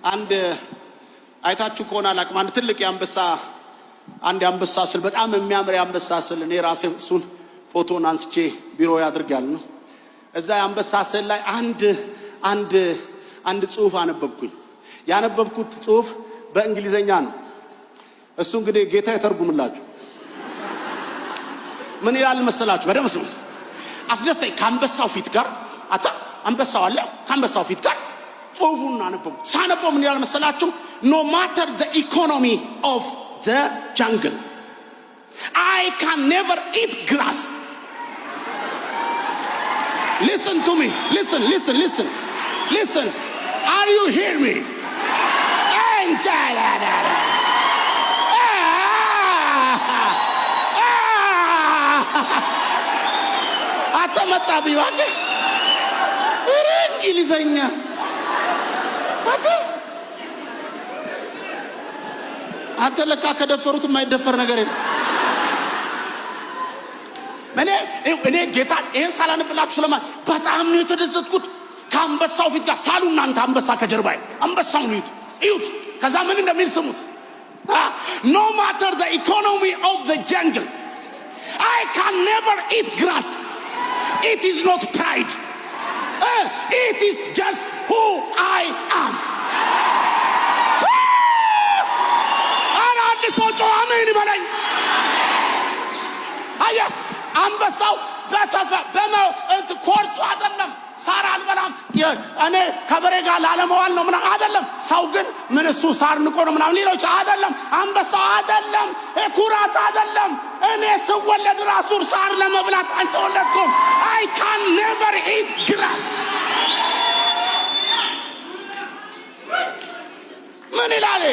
አንድ አይታችሁ ከሆነ አላቅም አንድ ትልቅ ያንበሳ አንድ ያንበሳ ስል በጣም የሚያምር ያንበሳ ስል እኔ ራሴ እሱን ፎቶን አንስቼ ቢሮ ያድርጋለሁ። እዛ ያንበሳ ስል ላይ አንድ ጽሁፍ አነበብኩኝ። ያነበብኩት ጽሁፍ በእንግሊዘኛ ነው። እሱ እንግዲህ ጌታ ይተርጉምላችሁ። ምን ይላል መሰላችሁ? በደምብ ስሙ። አስደስተኝ ከአንበሳው ፊት ጋር አንበሳው አለ ከአንበሳው ፊት ጋር ጽሁፉን አነበብኩ። ሳነበው ምን ይላል መሰላችሁ? No matter the economy of the jungle, I can never eat grass. Listen to me. Listen. Are you hear me? አተመጣ ቢዋለ እንግሊዘኛ አንተ ለካ ከደፈሩት የማይደፈር ነገር የለም። እኔ ጌታ ይሄን ሳላነብላችሁ ስለማ በጣም ነው የተደሰትኩት። ከአንበሳው ፊት ጋር ሳሉና አንተ አንበሳ ከጀርባዬ አንበሳውን እዩት። ከዛ ምን እንደሚል ስሙት። No matter the economy of the jungle, I can never eat grass. It is not pride. It is just who I am. ሰው ጮአሜን ይበለኝ። አየ አንበሳው በመው ኮርቱ አይደለም ሳር አልበላም እኔ ከበሬ ጋር ላለመዋል ነው ምናምን አይደለም። ሰው ግን ምን እሱ ሳር ንቆ ነው ምናምን ሌሎች አይደለም። አንበሳው አይደለም ኩራት አይደለም። እኔ ስወለድ ራሱ ሳር ለመብላት አልተወለድኩም። I can never eat grass። ምን ይላል?